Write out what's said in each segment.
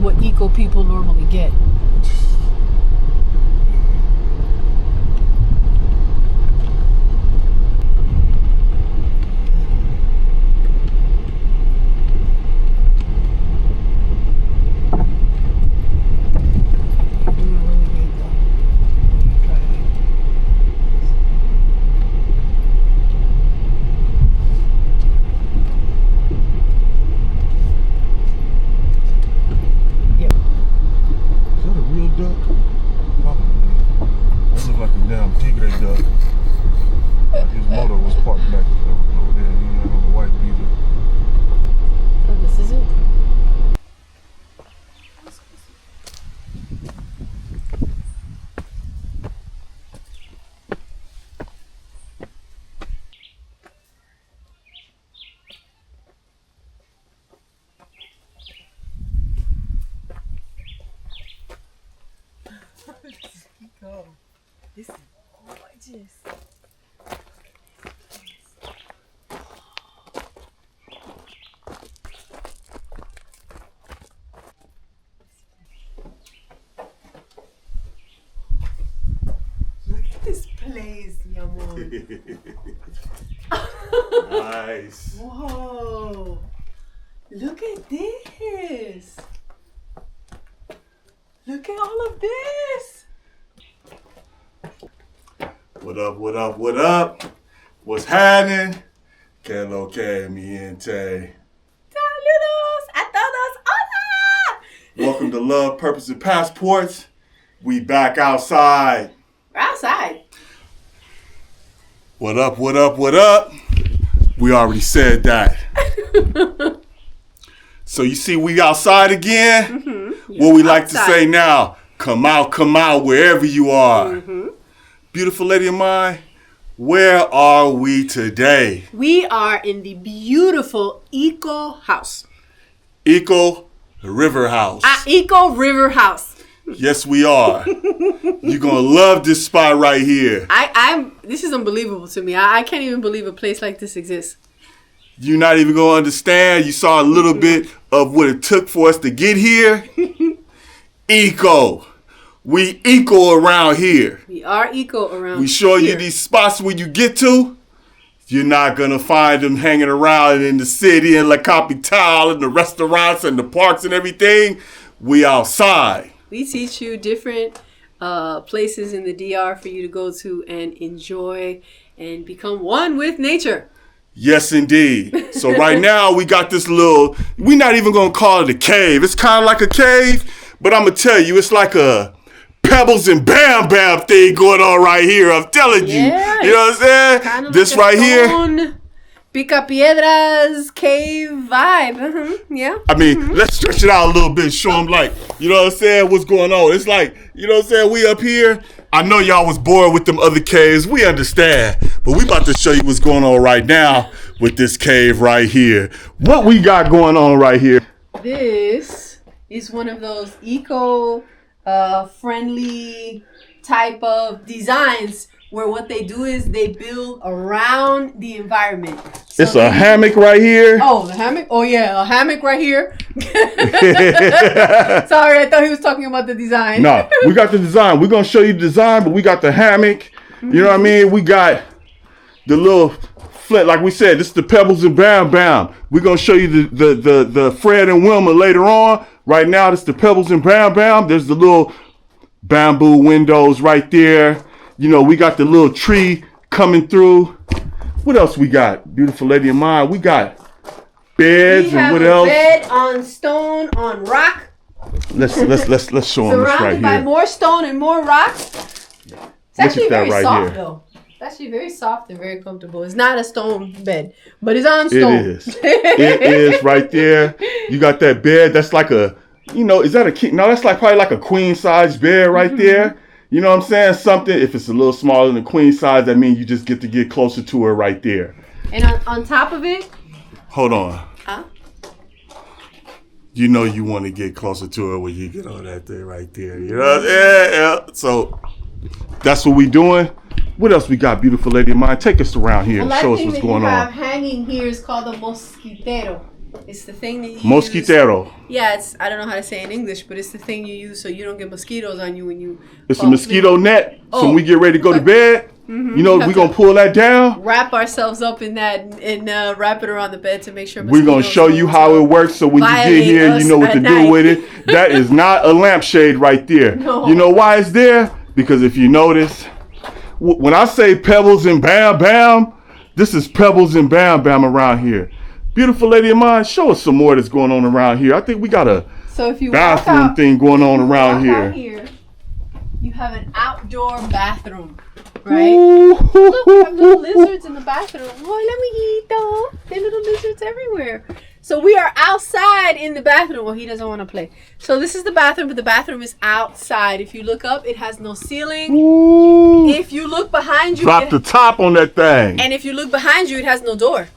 what eco people normally get. This is gorgeous. Look at this place, mi amor. Nice. Whoa. Look at this. Look at all of this. What up, what up, what up? What's happening? Que lo que miente. Saludos a todos. Hola. Welcome to Love, Purpose, and Passports. We back outside. We're outside. What up, what up, what up? We already said that. So you see we outside again? Mm-hmm. What we like outside to say now, come out, wherever you are. Mm-hmm. Beautiful lady of mine, where are we today? We are in the beautiful Eco House. Eco River House. Eco River House. Yes, we are. You're going to love this spot right here. This is unbelievable to me. I can't even believe a place like this exists. You're not even going to understand. You saw a little bit of what it took for us to get here. Eco. We eco around here. We are eco around here. We show you these spots when you get to. You're not going to find them hanging around in the city and La Capital and the restaurants and the parks and everything. We outside. We teach you different places in the DR for you to go to and enjoy and become one with nature. Yes, indeed. So right now we got this little, we're not even going to call it a cave. It's kind of like a cave, but I'm going to tell you, it's like a pebbles and bam bam thing going on right here. I'm telling you. Yeah, you know what I'm saying? This like right here. Pica Piedras cave vibe. Mm-hmm. Yeah. I mean, let's stretch it out a little bit. Show them like, you know what I'm saying, what's going on. It's like, you know what I'm saying, we up here. I know y'all was bored with them other caves. We understand. But we about to show you what's going on right now with this cave right here. What we got going on right here? This is one of those eco-friendly type of designs where what they do is they build around the environment. So it's a hammock right here. Oh, the hammock? Oh, yeah, a hammock right here. Sorry, I thought he was talking about the design. No, we got the design. We're going to show you the design, but we got the hammock. Mm-hmm. You know what I mean? We got the little flint. Like we said, this is the pebbles and bam bam. We're going to show you the Fred and Wilma later on. Right now, this is the pebbles and bam bam. There's the little bamboo windows right there. You know, we got the little tree coming through. What else we got? Beautiful lady of mine. We got beds and what else? Bed on stone, on rock. Let's show them this right here. Surrounded by more stone and more rocks. It's actually very soft though. It's actually very soft and very comfortable. It's not a stone bed, but it's on stone. It is. It is right there. You got that bed. That's like a, you know, is that a king? No, that's like probably like a queen size bed right there. You know what I'm saying? Something, if it's a little smaller than the queen size, that means you just get to get closer to her right there. And on top of it? Hold on. Huh? You know you want to get closer to her when you get on that thing right there. You know? Yeah. So that's what we doing. What else we got, beautiful lady of mine? Take us around here and show us what's going on. What you have hanging here is called a mosquitero. It's the thing that you Mosquitero. use. Yeah, I don't know how to say it in English, but it's the thing you use so you don't get mosquitoes on you when you. It's a mosquito net. So when we get ready to go to bed, you know, we're going to pull that down. Wrap ourselves up in that and wrap it around the bed to make sure we're going to show you how it works so when you get here, you know what to do with it. That is not a lampshade right there. No. You know why it's there? Because if you notice, when I say pebbles and bam bam, this is pebbles and bam bam around here. Beautiful lady of mine, show us some more that's going on around here. I think we got a bathroom thing going on around here. You have an outdoor bathroom, right? Look, we have little lizards in the bathroom. Oh, there are little lizards everywhere. So we are outside in the bathroom. Well, he doesn't want to play. So this is the bathroom, but the bathroom is outside. If you look up, it has no ceiling. Ooh. If you look behind you, drop the top on that thing. And if you look behind you, it has no door.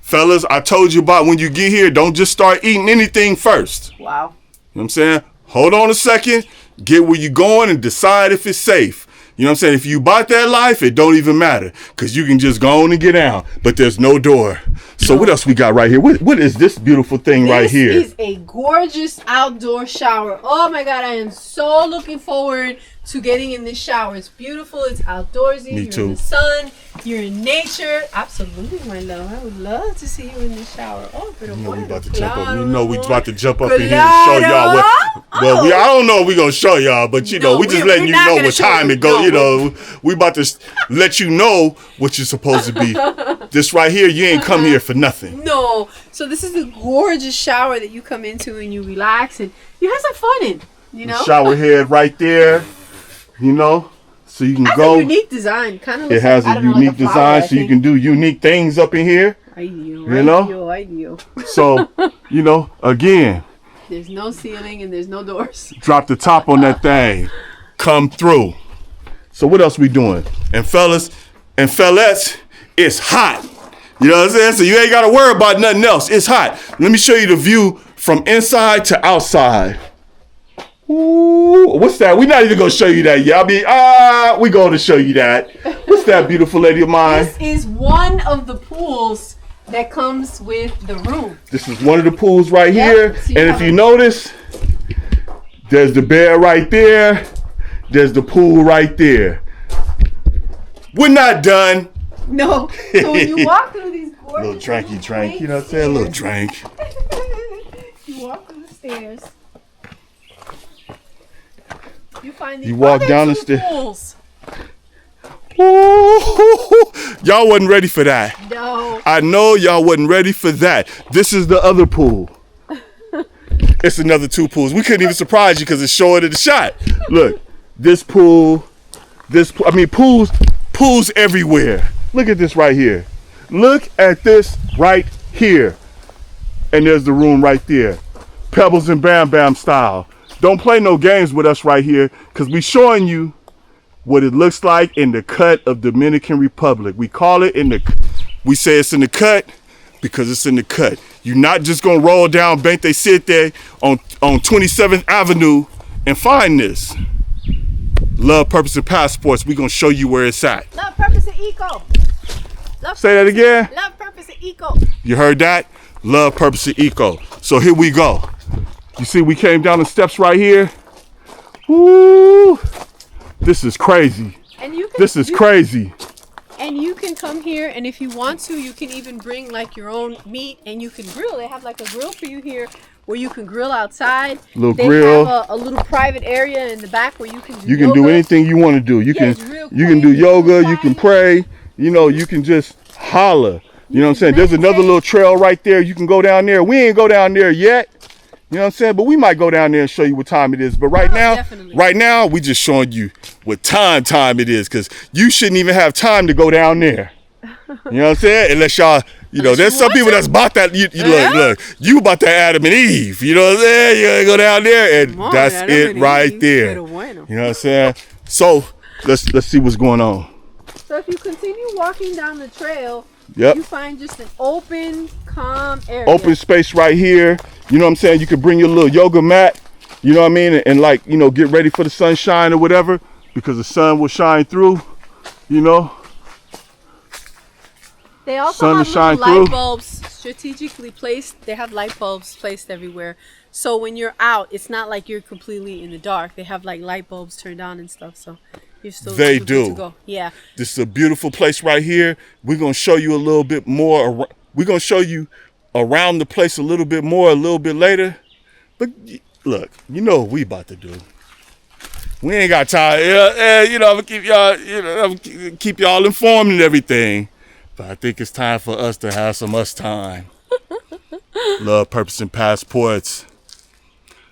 Fellas, I told you about when you get here, don't just start eating anything first. Wow. You know what I'm saying? Hold on a second, get where you're going and decide if it's safe. You know what I'm saying? If you bought that life, it don't even matter because you can just go on and get out, but there's no door. So what else we got right here? What is this beautiful thing right here? This is a gorgeous outdoor shower. Oh my God, I am so looking forward to getting in this shower. It's beautiful. It's outdoorsy. Me too. You're in the sun. You're in nature. Absolutely, my love. I would love to see you in the shower. Oh, but we about to jump up. You know we about to jump up in here and show y'all what. Well, Oh. I don't know if we're gonna show y'all, but you know, we just letting you know what time it go. You know, we about to let you know what you're supposed to be. This right here, you ain't come here for nothing. No. So this is a gorgeous shower that you come into and you relax and you have some fun in. You know, shower head right there. You know, so you can go. A unique design, kind of. It has a unique design, so you can do unique things up in here. You know. So, you know, again. There's no ceiling and there's no doors. Drop the top on that thing. Come through. So what else we doing? And fellas and fellettes, it's hot. You know what I'm saying? So you ain't got to worry about nothing else. It's hot. Let me show you the view from inside to outside. Ooh, what's that? We're not even gonna show you that yet. We going to show you that. What's that, beautiful lady of mine? This is one of the pools that comes with the room. This is one of the pools right here. So and if you notice, there's the bed right there. There's the pool right there. We're not done. No. So when you walk through these gorgeous little dranky drank, you know what I'm saying? A little drink. You walk through the stairs. You find these walk down the stairs. Pools. Y'all wasn't ready for that. No. I know y'all wasn't ready for that. This is the other pool. It's another two pools. We couldn't even surprise you because it's shorter the shot. Look, this pool, pools everywhere. Look at this right here. Look at this right here. And there's the room right there. Pebbles and Bam Bam style. Don't play no games with us right here because we showing you what it looks like in the cut of Dominican Republic. We call it we say it's in the cut because it's in the cut. You're not just gonna roll down Bank They Sit there on 27th Avenue and find this. Love, Purpose, and Passports. We gonna show you where it's at. Love, Purpose, and Eco. Say that again. Love, Purpose, and Eco. You heard that? Love, Purpose, and Eco. So here we go. You see we came down the steps right here. Woo! This is crazy. This is crazy. And you can come here, and if you want to, you can even bring like your own meat, and you can grill. They have like a grill for you here, where you can grill outside. Grill. They have a little private area in the back where you can do yoga. Do anything you want to do. You can do yoga. You can pray. You know, you can just holler. You know what I'm saying? There's another little trail right there. You can go down there. We ain't go down there yet. You know what I'm saying? But we might go down there and show you what time it is. But right now, we just showing you what time it is, because you shouldn't even have time to go down there. You know what I'm saying? Unless y'all, there's some people that's about that. Look, you about that Adam and Eve. You know what I'm saying? You gotta go down there, and that's it right there. You know what I'm saying? So let's see what's going on. So if you continue walking down the trail, you find just an open, calm area. Open space right here. You know what I'm saying? You can bring your little yoga mat, you know what I mean? And like, get ready for the sunshine or whatever, because the sun will shine through, They also sun to have shine little light through. bulbs strategically placed. They have light bulbs placed everywhere. So when you're out, it's not like you're completely in the dark. They have like light bulbs turned on and stuff. So you're still They good to do. go. Yeah. This is a beautiful place right here. We're going to show you a little bit more. We're going to show you around the place a little bit more a little bit later. But look, you know what we about to do. We ain't got time. I'm gonna keep y'all, I'm gonna keep y'all informed and everything. But I think it's time for us to have some us time. Love, purpose, and passports.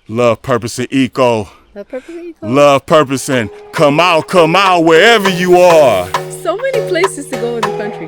Love, purpose, and eco. Love, purpose, and eco. Love, purpose, and come out wherever you are. So many places to go in the country.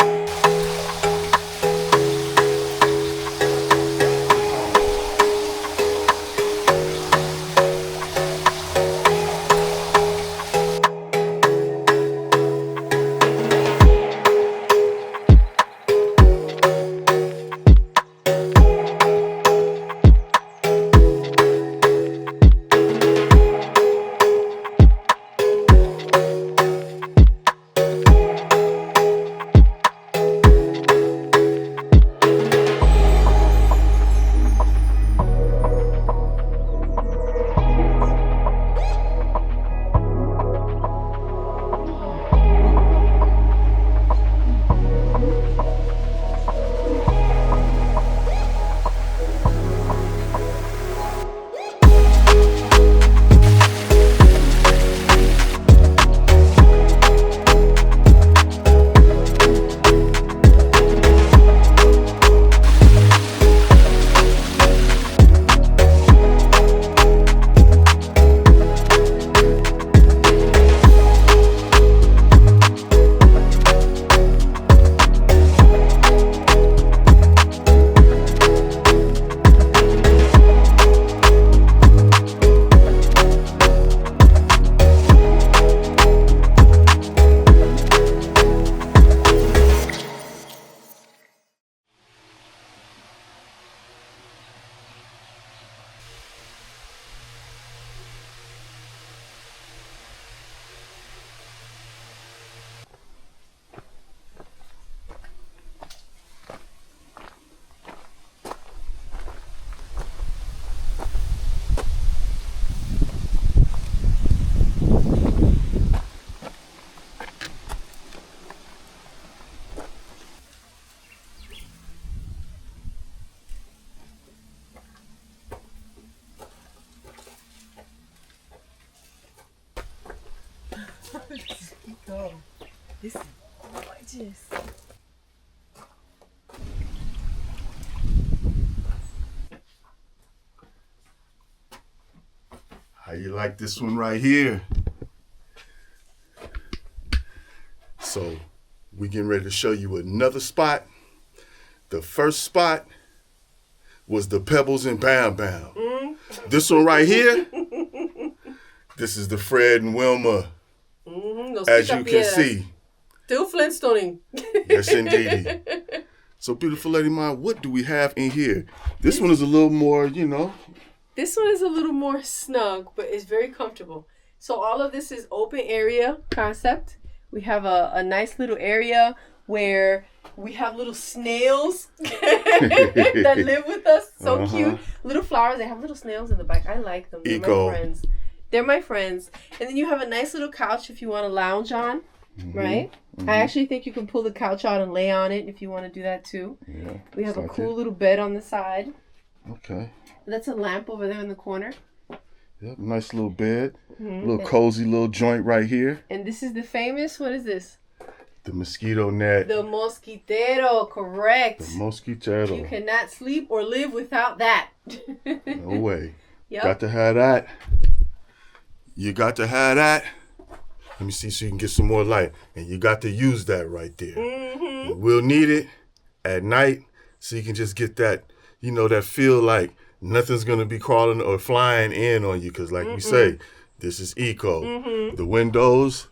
This is gorgeous. How you like this one right here? So we getting ready to show you another spot. The first spot was the Pebbles and Bam Bam. This one right here, this is the Fred and Wilma, as you can see. Still Flintstoning. Yes, indeed. So, beautiful lady mine, what do we have in here? This one is a little more, This one is a little more snug, but it's very comfortable. So all of this is open area concept. We have a nice little area where we have little snails that live with us. So cute. Little flowers. They have little snails in the back. I like them. They're my friends. They're my friends. And then you have a nice little couch if you want to lounge on. Right? I actually think you can pull the couch out and lay on it if you want to do that too. Yeah. We have a cool little bed on the side. Okay. That's a lamp over there in the corner. Yep, nice little bed. Little cozy little joint right here. And this is the famous, what is this? The mosquito net. The mosquitero, correct. The mosquitero. You cannot sleep or live without that. No way. Yep. Got to have that. You got to have that. Let me see so you can get some more light. And you got to use that right there. We'll need it at night so you can just get that, that feel like nothing's going to be crawling or flying in on you. Because like we say, this is eco. The windows,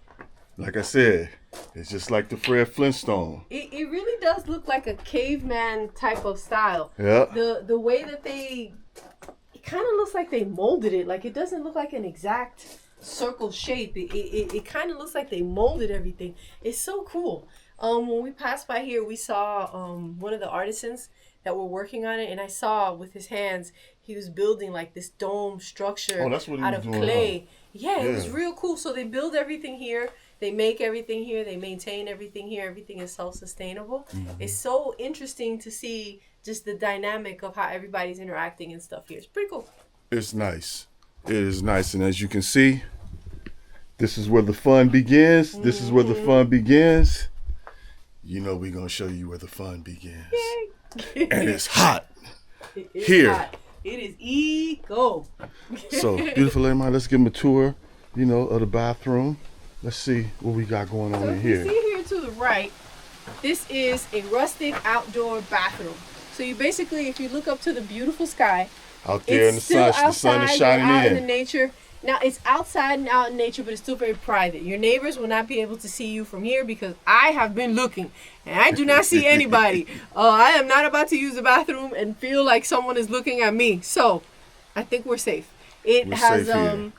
like I said, it's just like the Fred Flintstone. It really does look like a caveman type of style. Yeah. The way that it kind of looks like they molded it. Like it doesn't look like an exact circle shape. It kind of looks like they molded everything. It's so cool. When we passed by here, we saw one of the artisans that were working on it, and I saw with his hands he was building like this dome structure out of clay. Yeah, it was real cool. So they build everything here. They make everything here. They maintain everything here. Everything is self-sustainable. It's so interesting to see just the dynamic of how everybody's interacting and stuff here. It's pretty cool. It's nice. It is nice. And as you can see, this is where the fun begins. This is where the fun begins. You know we're going to show you where the fun begins. Yay. And it's hot. It is here. hot. It is eco. So, beautiful lady, let's give them a tour, of the bathroom. Let's see what we got going on in here. You see here to the right, this is a rustic outdoor bathroom. So you basically, if you look up to the beautiful sky, out there in the sun, the sun is shining out in the nature. Now it's outside and out in nature, but it's still very private. Your neighbors will not be able to see you from here because I have been looking and I do not see anybody. I am not about to use the bathroom and feel like someone is looking at me. So I think we're safe. We're safe here.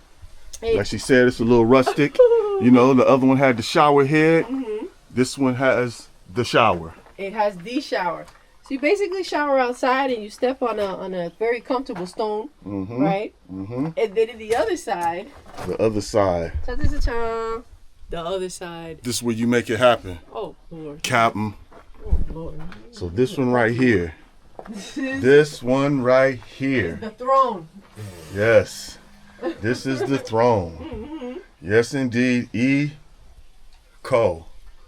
Like she said, it's a little rustic. The other one had the shower head. This one has the shower. It has the shower. So you basically shower outside and you step on a very comfortable stone, right? And then in the other side. The other side. The other side. This is where you make it happen. Oh, Lord. Captain. Oh, Lord. So this one right here. This one right here. The throne. Yes. This is the throne. Yes, indeed. Eco.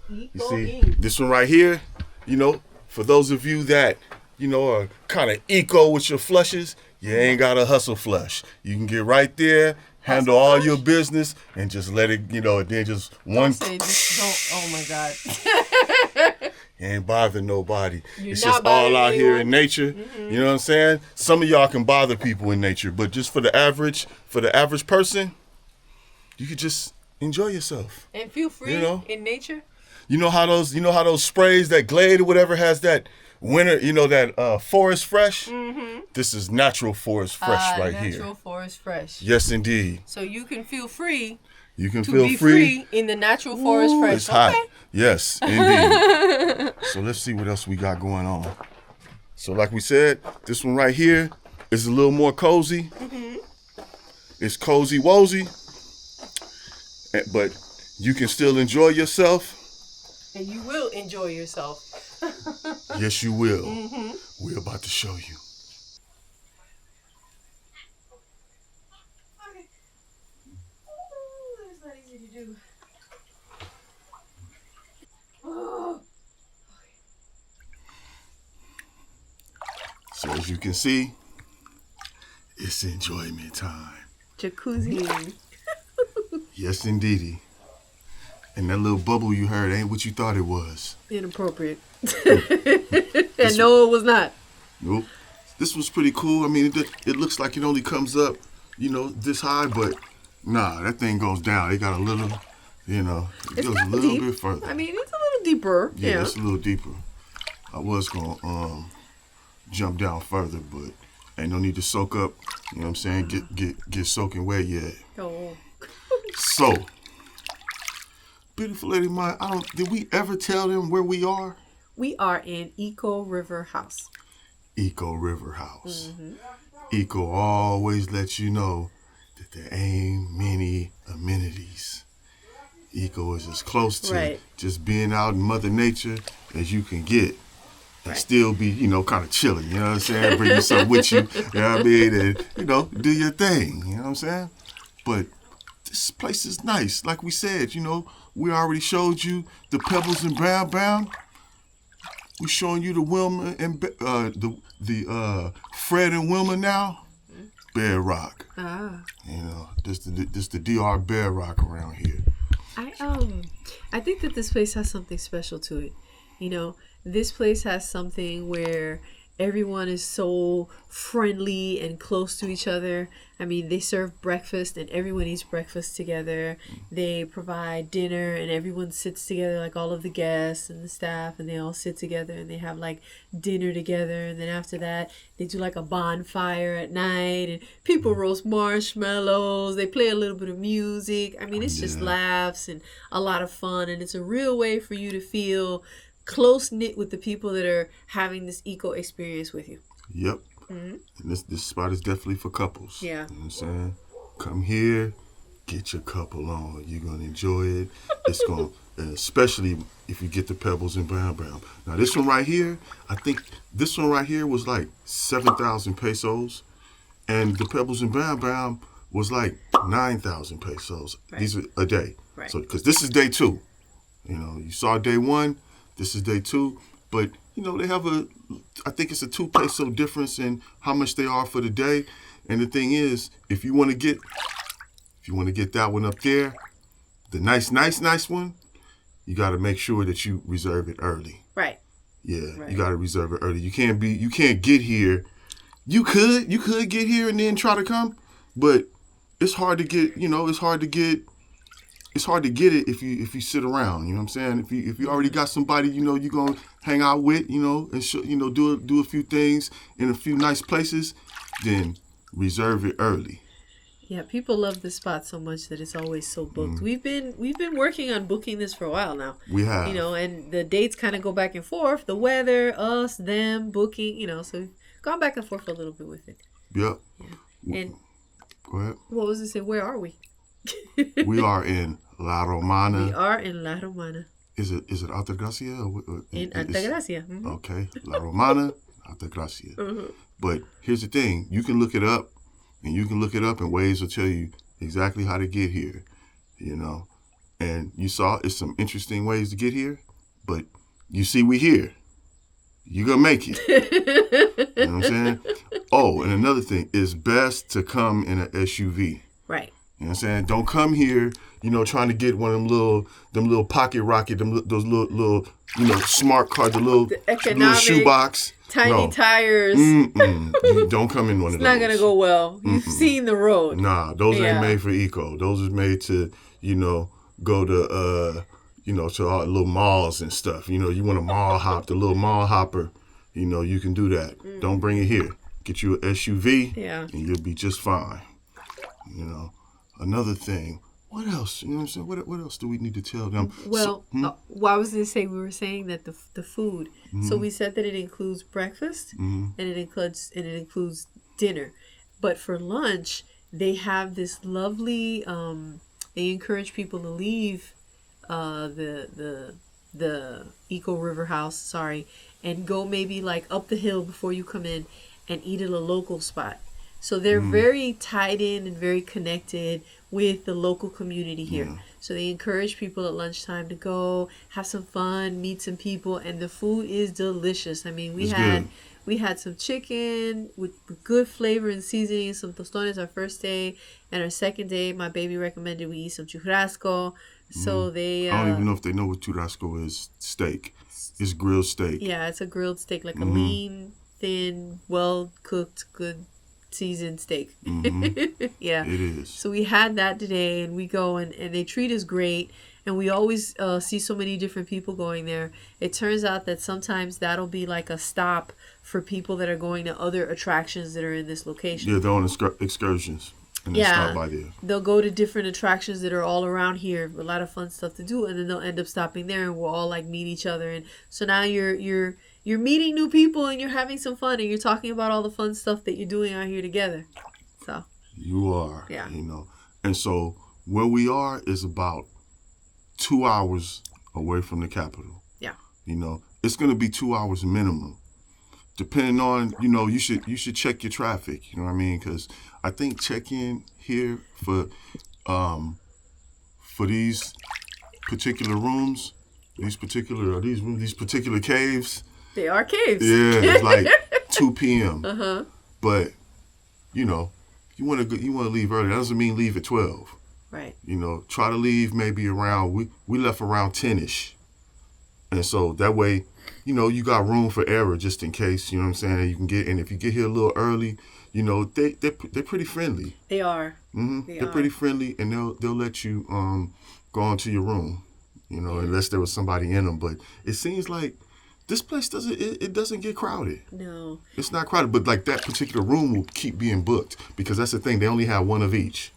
You see, this one right here, for those of you that, are kind of eco with your flushes, you ain't got to hustle flush. You can get right there, handle all your business, and just let it, and then just one. Oh my God. You ain't bother nobody. It's just all out here in nature. You know what I'm saying? Some of y'all can bother people in nature, but just for the average person, you could just enjoy yourself. And feel free in nature. You know how those sprays, that Glade or whatever has that winter, that Forest Fresh? This is natural Forest Fresh right here. Natural Forest Fresh. Yes, indeed. So you can feel free. You can to feel be free in the natural Forest Fresh. It's hot. Yes, indeed. So let's see what else we got going on. So like we said, this one right here is a little more cozy. It's cozy wozy, but you can still enjoy yourself. And you will enjoy yourself. Yes, you will. We're about to show you. Okay. Oh, that's not easy to do. Oh. So as you can see, it's enjoyment time. Jacuzzi. Yes, indeedy. And that little bubble you heard ain't what you thought it was. Inappropriate. And no, it was not. Nope. This was pretty cool. I mean, it looks like it only comes up, this high, but nah, that thing goes down. It got a little, it goes a little bit further. I mean, it's a little deeper. Yeah, it's a little deeper. I was going to jump down further, but ain't no need to soak up. You know what I'm saying? Get soaking wet yet. Oh. So, beautiful lady, did we ever tell them where we are? We are in Eco River House. Eco River House. Eco always lets you know that there ain't many amenities. Eco is as close to just being out in Mother Nature as you can get. And still be, kind of chilling, you know what I'm saying? Bring yourself with you, you know what I mean? And, do your thing, you know what I'm saying? But this place is nice. Like we said, we already showed you the pebbles and brown. We're showing you the Wilma and the Fred and Wilma now. Bear Rock. This the DR Bear Rock around here. I think that this place has something special to it. This place has something where Everyone is so friendly and close to each other. I mean, they serve breakfast and everyone eats breakfast together. They provide dinner and everyone sits together, like all of the guests and the staff, and they all sit together and they have like dinner together. And then after that, they do like a bonfire at night and people roast marshmallows. They play a little bit of music. I mean, it's just laughs and a lot of fun. And it's a real way for you to feel close knit with the people that are having this eco experience with you. Yep. And this spot is definitely for couples. Yeah. You know what I'm saying? Come here, get your couple on. You're gonna enjoy it. It's gonna, and especially if you get the pebbles and brown brown. Now this one right here, I think this one right here was like 7,000 pesos, and the pebbles and brown brown was like 9,000 pesos. Right. These are a day. Right. So because this is day 2. You know, you saw day 1. This is day 2, but you know they have I think it's a 2 peso difference in how much they are for the day. And the thing is, if you want to get that one up there, the nice one, you got to make sure that you reserve it early. Right. Yeah, Right. You got to reserve it early. You can't get here. You could get here and then try to come, but it's hard to get. You know, it's hard to get it if you sit around. You know what I'm saying? If you already got somebody you know you're gonna hang out with, you know, and do a few things in a few nice places, then reserve it early. Yeah, people love this spot so much that it's always so booked. We've been working on booking this for a while now. We have. You know, and the dates kind of go back and forth. The weather, us, them, booking. You know, so we've gone back and forth a little bit with it. Yep. Yeah. And go ahead. what was it say? Where are we? We are in La Romana. We are in La Romana. Is it Altagracia? In Altagracia. Mm-hmm. Okay. La Romana, Altagracia. Mm-hmm. But here's the thing. You can look it up, and Waze will tell you exactly how to get here, you know. And you saw it's some interesting ways to get here, but you see we here. You're going to make it. You know what I'm saying? Oh, and another thing, it's best to come in an SUV. Right. You know what I'm saying? Don't come here, you know, trying to get one of them little pocket rocket, those little, you know, smart cars, the little shoebox. Tiny tires. You don't come in one of those. It's not going to go well. You've seen the road. Nah, those ain't made for eco. Those is made to, you know, go to, you know, to all little malls and stuff. You know, you want to mall hop, the little mall hopper, you know, you can do that. Don't bring it here. Get you an SUV and you'll be just fine. You know. Another thing, what else? You know what I'm saying? What else do we need to tell them? Well, I was going to say, we were saying that the food. So we said that it includes breakfast and it includes dinner. But for lunch, they have this lovely. They encourage people to leave the Eco River House. And go maybe like up the hill before you come in and eat at a local spot. So they're very tied in and very connected with the local community here. So they encourage people at lunchtime to go have some fun, meet some people, and the food is delicious. I mean, we had some chicken with good flavor and seasoning, some tostones our first day, and our second day, my baby recommended we eat some churrasco. So they I don't even know if they know what churrasco is. Steak. It's grilled steak. Yeah, it's a grilled steak, like a lean, thin, well cooked, good seasoned steak. Yeah, it is. So we had that today, and we go and they treat us great, and we always see so many different people going there. It turns out that sometimes that'll be like a stop for people that are going to other attractions that are in this location. Yeah, they're on excursions. And they stop by there. They'll go to different attractions that are all around here, a lot of fun stuff to do, and then they'll end up stopping there, and we'll all like meet each other. And so now you're meeting new people, and you're having some fun, and you're talking about all the fun stuff that you're doing out here together. So you are, yeah, you know. And so where we are is about 2 hours away from the capital. Yeah, you know, it's going to be 2 hours minimum. Depending on, you know, you should check your traffic. You know what I mean? Because I think check-in here for these particular rooms, these particular caves. They are caves. Yeah, it's like 2 p.m. But you know, you want to leave early. That doesn't mean leave at 12. Right. You know, try to leave maybe around. We left around 10ish, and so that way you got room for error just in case. You know what I'm saying? You can get, and if you get here a little early, they're pretty friendly. They are. They're pretty friendly, and they'll let you go onto your room. Unless there was somebody in them. But it seems like this place doesn't get crowded. No. It's not crowded, but like that particular room will keep being booked because that's the thing. They only have one of each.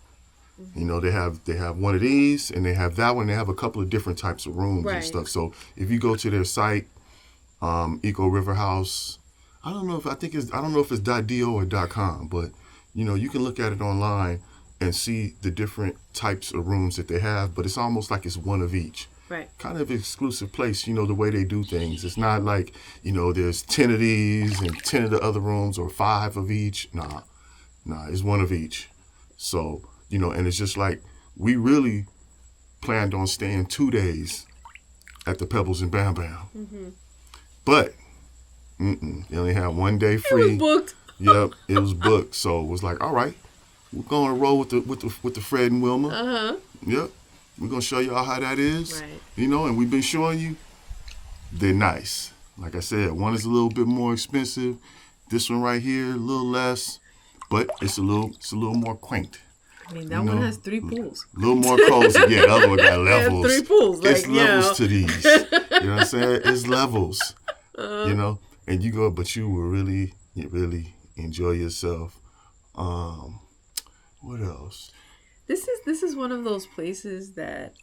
They have one of these, and they have that one. They have a couple of different types of rooms and stuff. So if you go to their site, Eco River House, I don't know if it's .do or .com, but you can look at it online and see the different types of rooms that they have. But it's almost like it's one of each. Right. Kind of exclusive place, the way they do things. It's not like, there's 10 of these and 10 of the other rooms or 5 of each. Nah, it's one of each. So, and it's just like, we really planned on staying 2 days at the Pebbles and Bam Bam. But, they only had 1 day free. It was booked. Yep, it was booked. So it was like, all right, we're going to roll with the Fred and Wilma. Yep. We're going to show y'all how that is, right. And we've been showing you, they're nice. Like I said, one is a little bit more expensive. This one right here, a little less, but it's a little more quaint. I mean, that one has 3 pools. A little more cozy. Yeah, the other one got levels. 3 pools. It's levels to these. You know what I'm saying? It's levels. And you go, but you will really enjoy yourself. What else? This is one of those places that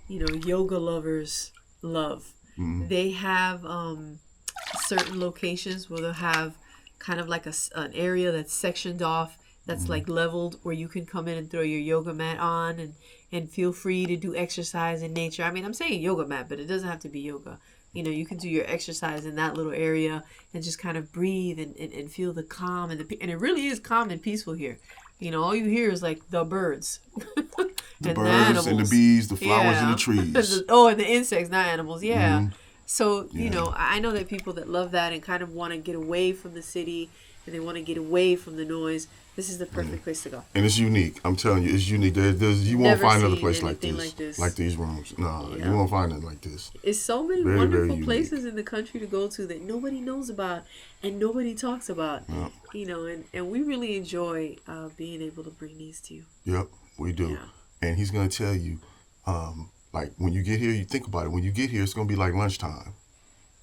yoga lovers love. They have certain locations where they'll have kind of like an area that's sectioned off, that's like leveled, where you can come in and throw your yoga mat on and feel free to do exercise in nature. I mean, I'm saying yoga mat, but it doesn't have to be yoga. You can do your exercise in that little area and just kind of breathe and feel the calm and it really is calm and peaceful here. All you hear is like the birds. The birds and the bees, the flowers and the trees. And the insects, not animals. Yeah. So, I know that people that love that and kind of want to get away from the city and they want to get away from the noise. This is the perfect place to go. And it's unique. I'm telling you, it's unique. You won't find another place like this. Like these rooms. No, you won't find it like this. It's so many very, wonderful very places in the country to go to that nobody knows about and nobody talks about. Yep. And we really enjoy being able to bring these to you. Yep, we do. Yeah. And he's going to tell you, like when you get here, you think about it. When you get here, it's going to be like lunchtime,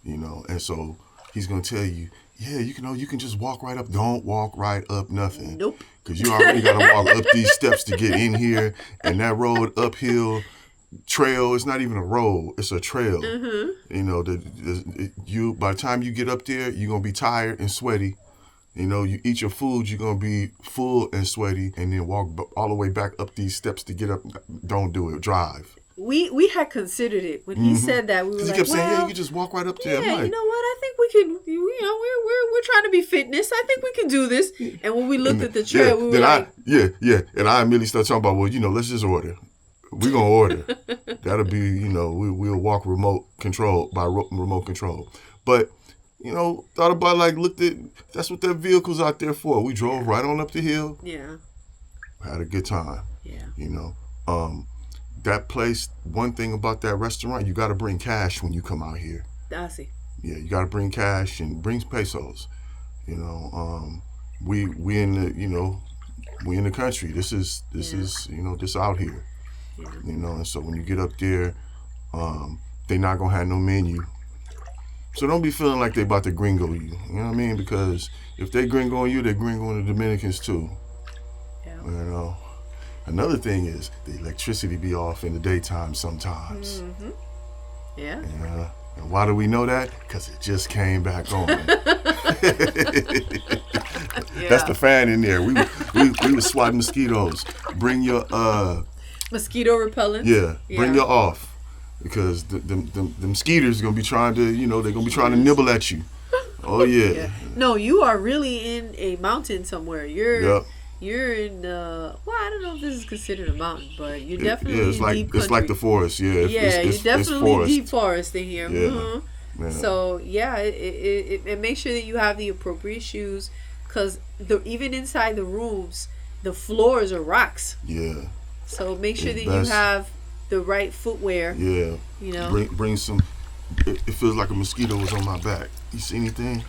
And so he's going to tell you, yeah, you can just walk right up. Don't walk right up nothing. Nope. Because you already got to walk up these steps to get in here. And that road uphill trail, it's not even a road. It's a trail. By the time you get up there, you're going to be tired and sweaty. You eat your food, you're going to be full and sweaty. And then walk all the way back up these steps to get up. Don't do it. Drive. We had considered it when he said that. We were like, he kept saying, "Yeah, you can just walk right up there." Yeah, like, you know what? I think we can. We're trying to be fitness. I think we can do this. And when we looked at the trail, we were like, and I immediately started talking about, well, let's just order. We're gonna order. That'll be, we'll walk remote control by remote control. But thought about looked at that's what that vehicle's out there for. We drove right on up the hill. Yeah. Had a good time. Yeah. That place, one thing about that restaurant, you got to bring cash when you come out here. I see. Yeah, you got to bring cash and bring pesos. We in the we in the country. This is this out here. Yeah. And so when you get up there, they not gonna have no menu. So don't be feeling like they about to gringo you. You know what I mean? Because if they gringo you, they're gringoing the Dominicans too. Yeah. Another thing is the electricity be off in the daytime sometimes. Yeah. And why do we know that? Because it just came back on. That's the fan in there. We were swatting mosquitoes. Bring your mosquito repellent. Yeah. Bring your off, because the mosquitoes gonna be trying to they're gonna be trying to nibble at you. Oh yeah. No, you are really in a mountain somewhere. You're in I don't know if this is considered a mountain, but you're definitely in deep country. It's like the forest, yeah. You're definitely forest. Deep forest in here. Yeah. Yeah. So it makes sure that you have the appropriate shoes, because even inside the rooms, the floors are rocks. Yeah. So make sure that you have the right footwear. Yeah. Bring some. it feels like a mosquito was on my back. You see anything?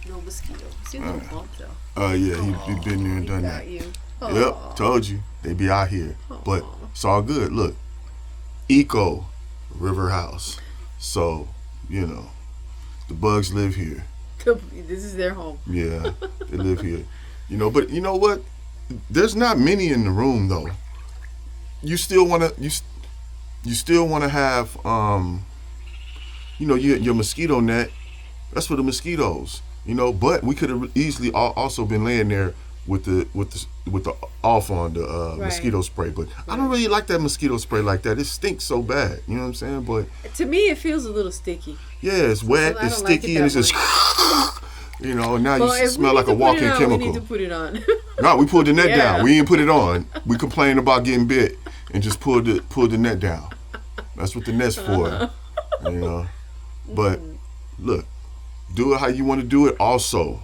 No mosquito. See a little bump though. Yeah, he been there and done got that. you. Yep, told you. They be out here. But it's all good. Look, Eco River House. So, you know, the bugs live here. This is their home. Yeah, they live here. You know, but you know what? There's not many in the room though. You still wanna you still wanna have you know, your mosquito net. That's for the mosquitoes. You know, but we could have easily also been laying there with the off on the mosquito spray. But I don't really like that mosquito spray like that. It stinks so bad. You know what I'm saying? But to me, it feels a little sticky. Yeah, it's wet, it's sticky, and it's just you know. Now you smell like a walking chemical. We need to put it on. No, we pulled the net down. We didn't put it on. We complained about getting bit and just pulled the net down. That's what the net's for. You know. But look, do it how you want to do it. Also,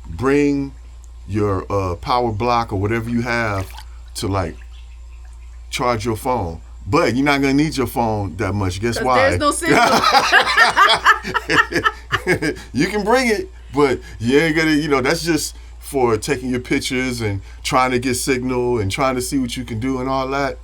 bring your power block or whatever you have to like charge your phone. But you're not gonna need your phone that much. Guess why? There's no signal. You can bring it, but you ain't gonna. You know, that's just for taking your pictures and trying to get signal and trying to see what you can do and all that.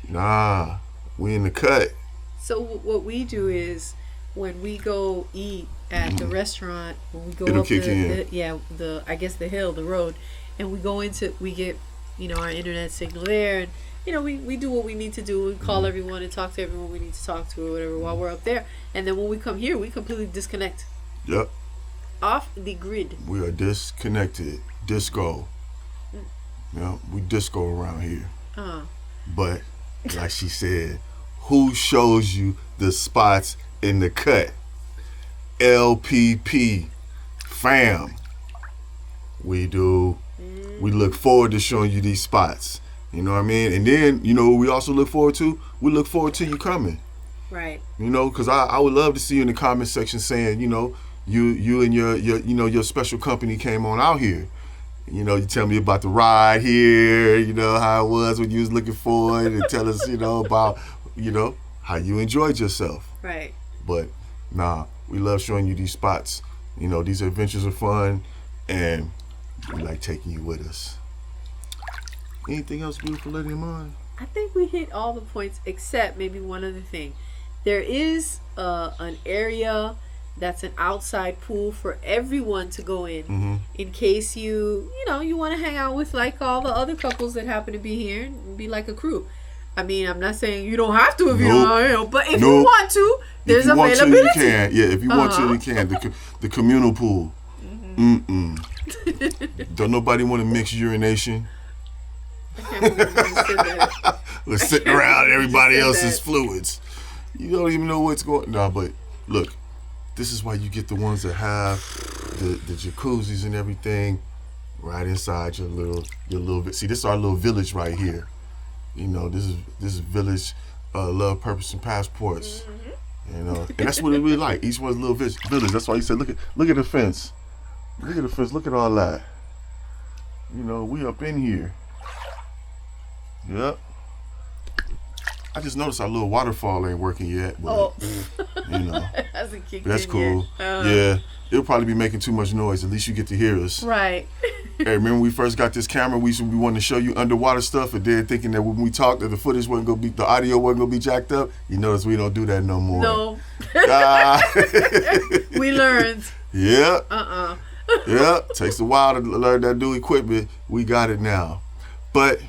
Nah, we in the cut. So what we do is when we go eat at the restaurant, when we go It'll up kick the in. I guess the hill, the road, and we get, you know, our internet signal there, and you know, we do what we need to do. We call everyone and talk to everyone we need to talk to or whatever while we're up there, and then when we come here, we completely disconnect. Yep. Off the grid. We are disconnected. Disco. Yeah, we disco around here. But like she said, who shows you the spots in the cut? LPP fam. We do. We look forward to showing you these spots. You know what I mean? And then, you know what we also look forward to? We look forward to you coming. Right. You know, because I would love to see you in the comment section saying, you know, you and your you know, your special company came on out here. You know, you tell me about the ride here, you know, how it was when you was looking forward, and tell us, you know, about, you know, how you enjoyed yourself. Right. But nah, we love showing you these spots. You know, these adventures are fun, and we like taking you with us. Anything else, beautiful lady of mine? I think we hit all the points except maybe one other thing. There is an area that's an outside pool for everyone to go in case you want to hang out with like all the other couples that happen to be here and be like a crew. I mean, I'm not saying you don't have to if you don't, but if you want to, there's availability. Want to, you can. Yeah, if you want to, you can. The communal pool. Don't nobody want to mix urination. I can't believe you just said that. We're sitting around everybody else's fluids. You don't even know what's going on. Nah, but look, this is why you get the ones that have the jacuzzis and everything right inside your little bit. See, this is our little village right here. You know, this is village, Love, Purpose, and Passports. You know, and that's what it really like. Each one's a little village. That's why he said, look at the fence. Look at the fence. Look at all that. You know, we up in here. Yep. I just noticed our little waterfall ain't working yet, but you know, that's cool. Yeah, it'll probably be making too much noise. At least you get to hear us. Right. Hey, remember when we first got this camera? We wanted to show you underwater stuff, and then thinking that when we talked, that the footage wasn't gonna be, the audio wasn't gonna be jacked up. You notice we don't do that no more. No. We learned. Yeah. Yeah. Takes a while to learn that new equipment. We got it now. But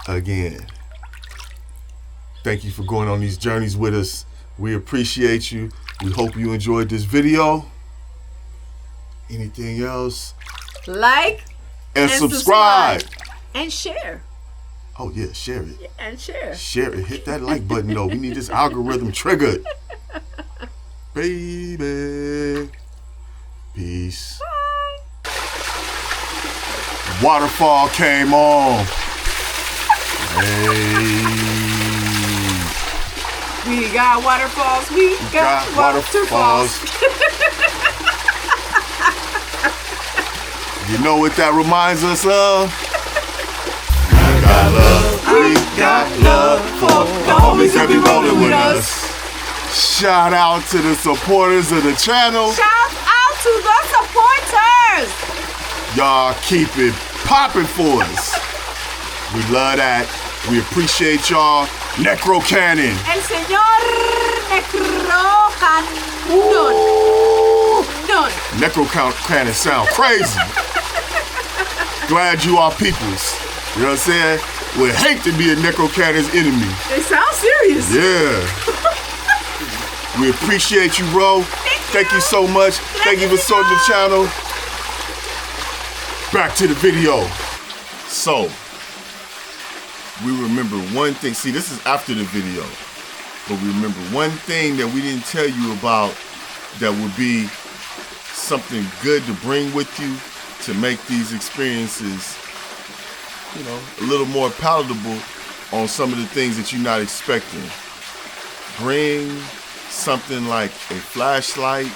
again, thank you for going on these journeys with us. We appreciate you. We hope you enjoyed this video. Anything else? Like and subscribe. And share. Oh yeah, share it. Yeah, and share. Share it. Hit that like button though. We need this algorithm triggered. Baby. Peace. Bye. Waterfall came on. Hey. We got waterfalls. We got waterfalls. You know what that reminds us of? We got love. We got love for the homies that be rolling with us. Shout out to the supporters of the channel. Shout out to the supporters. Y'all keep it popping for us. We love that. We appreciate y'all. Necro Cannon. El señor Necro Cannon. Necro Cannon sound crazy. Glad you are peoples. You know what I'm saying? Would hate to be a Necro Cannon's enemy. They sound serious. Yeah. We appreciate you, bro. Thank you so much. Thank you for supporting the channel. Back to the video. So, we remember one thing. See, this is after the video. But we remember one thing that we didn't tell you about that would be something good to bring with you to make these experiences, you know, a little more palatable on some of the things that you're not expecting. Bring something like a flashlight.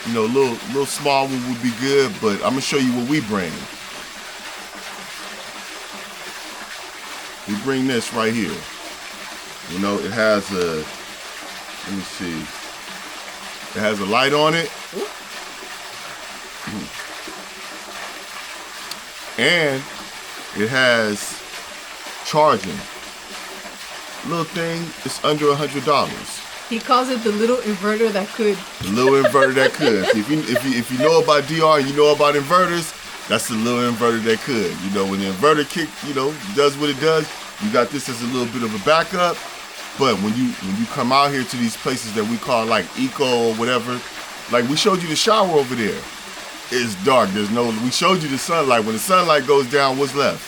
You know, a little small one would be good, but I'm gonna show you what we bring. We bring this right here. You know, it has a, let me see. It has a light on it. And it has charging. Little thing, it's under $100. He calls it the little inverter that could. The little inverter that could. If you know about DR and you know about inverters, that's the little inverter that could. You know, when the inverter kick, you know, does what it does, you got this as a little bit of a backup. But when you come out here to these places that we call like eco or whatever, like we showed you the shower over there. It's dark. We showed you the sunlight. When the sunlight goes down, what's left?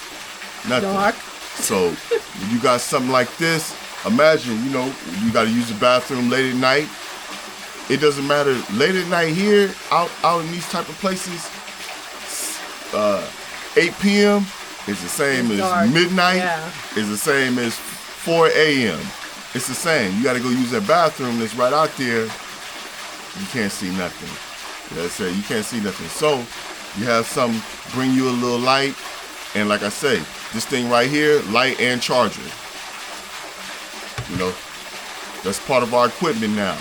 Nothing. Dark. So when you got something like this, imagine, you know, you got to use the bathroom late at night. It doesn't matter. Late at night here, out in these type of places, 8 p.m. is the same as dark. midnight. Yeah. Is the same as 4 a.m. It's the same. You got to go use that bathroom that's right out there. You can't see nothing. You know what I'm saying? You can't see nothing. So you have some bring you a little light. And like I say, this thing right here, light and charger. You know, that's part of our equipment now.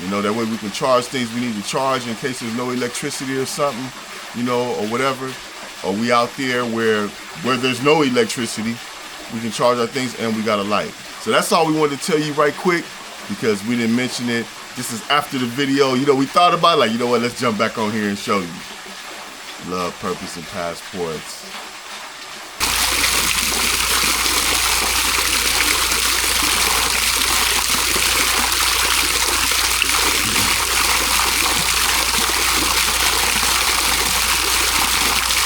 You know, that way we can charge things we need to charge in case there's no electricity or something, you know, or whatever. Or we out there where there's no electricity, we can charge our things and we got a light. So that's all we wanted to tell you right quick because we didn't mention it. This is after the video. You know, we thought about it, like, you know what, let's jump back on here and show you. Love, Purpose, and Passports.